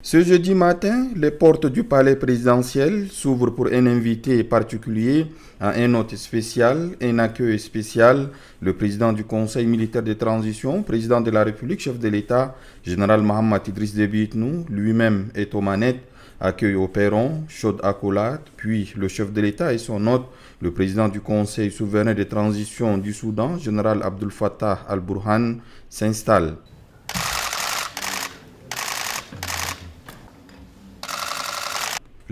Ce jeudi matin, les portes du palais présidentiel s'ouvrent pour un invité particulier, à un hôte spécial, un accueil spécial, le président du Conseil militaire de transition, président de la République, chef de l'État, général Mohamed Idriss Déby Itnou, lui-même est aux manettes, accueil au perron, chaude accolade, puis le chef de l'État et son hôte, le président du Conseil souverain de transition du Soudan, général Abdel Fattah al-Burhan, s'installe.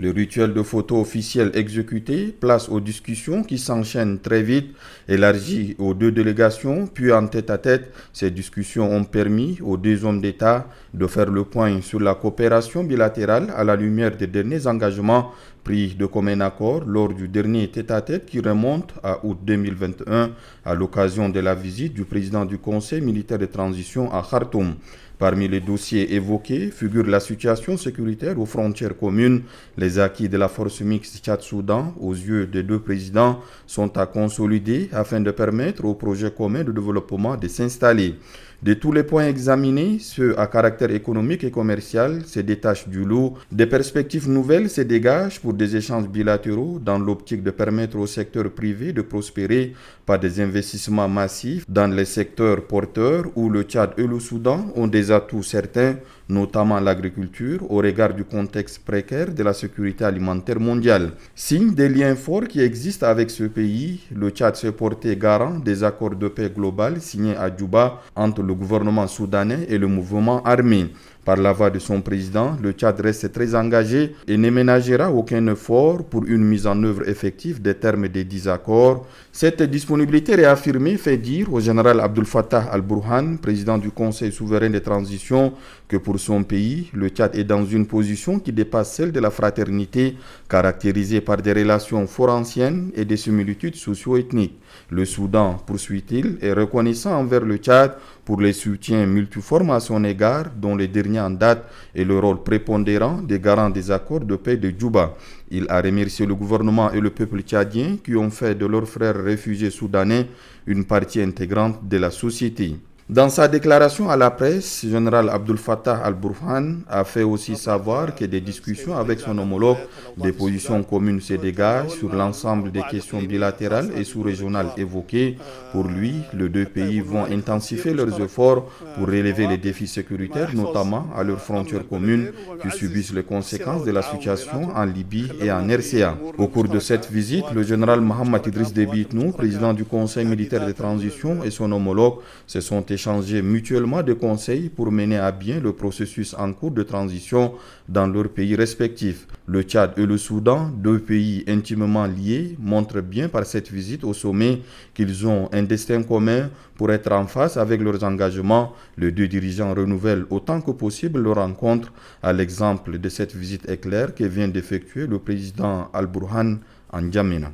Le rituel de photo officiel exécuté, place aux discussions qui s'enchaînent très vite, élargies aux deux délégations, puis en tête-à-tête, ces discussions ont permis aux deux hommes d'État de faire le point sur la coopération bilatérale à la lumière des derniers engagements pris de commun accord lors du dernier tête-à-tête qui remonte à août 2021 à l'occasion de la visite du président du Conseil militaire de transition à Khartoum. Parmi les dossiers évoqués figure la situation sécuritaire aux frontières communes. Les acquis de la force mixte Tchad-Soudan, aux yeux des deux présidents, sont à consolider afin de permettre au projet commun de développement de s'installer. De tous les points examinés, ceux à caractère économique et commercial se détachent du lot. Des perspectives nouvelles se dégagent pour des échanges bilatéraux dans l'optique de permettre au secteur privé de prospérer par des investissements massifs dans les secteurs porteurs où le Tchad et le Soudan ont des atouts certains, notamment l'agriculture, au regard du contexte précaire de la sécurité alimentaire mondiale. Signe des liens forts qui existent avec ce pays, le Tchad s'est porté garant des accords de paix global signés à Djouba entre le gouvernement soudanais et le mouvement armé. Par la voix de son président, le Tchad reste très engagé et ne ménagera aucun effort pour une mise en œuvre effective des termes des 10 accords. Cette disponibilité réaffirmée fait dire au général Abdel Fattah al-Burhan, président du Conseil souverain de transition, que pour son pays, le Tchad est dans une position qui dépasse celle de la fraternité, caractérisée par des relations fort anciennes et des similitudes socio-ethniques. Le Soudan, poursuit-il, est reconnaissant envers le Tchad pour les soutiens multiformes à son égard, dont les derniers en date et le rôle prépondérant des garants des accords de paix de Djouba. Il a remercié le gouvernement et le peuple tchadien qui ont fait de leurs frères réfugiés soudanais une partie intégrante de la société. Dans sa déclaration à la presse, le général Abdel Fattah al-Burhan a fait aussi savoir que des discussions avec son homologue, des positions communes se dégagent sur l'ensemble des questions bilatérales et sous-régionales évoquées. Pour lui, les deux pays vont intensifier leurs efforts pour relever les défis sécuritaires, notamment à leurs frontières communes qui subissent les conséquences de la situation en Libye et en RCA. Au cours de cette visite, le général Mohamed Idriss Déby Itnou, président du Conseil militaire de transition, et son homologue se sont échanger mutuellement des conseils pour mener à bien le processus en cours de transition dans leurs pays respectifs. Le Tchad et le Soudan, deux pays intimement liés, montrent bien par cette visite au sommet qu'ils ont un destin commun pour être en face avec leurs engagements. Les deux dirigeants renouvellent autant que possible leur rencontre, à l'exemple de cette visite éclair que vient d'effectuer le président al-Burhan en N'Djamena.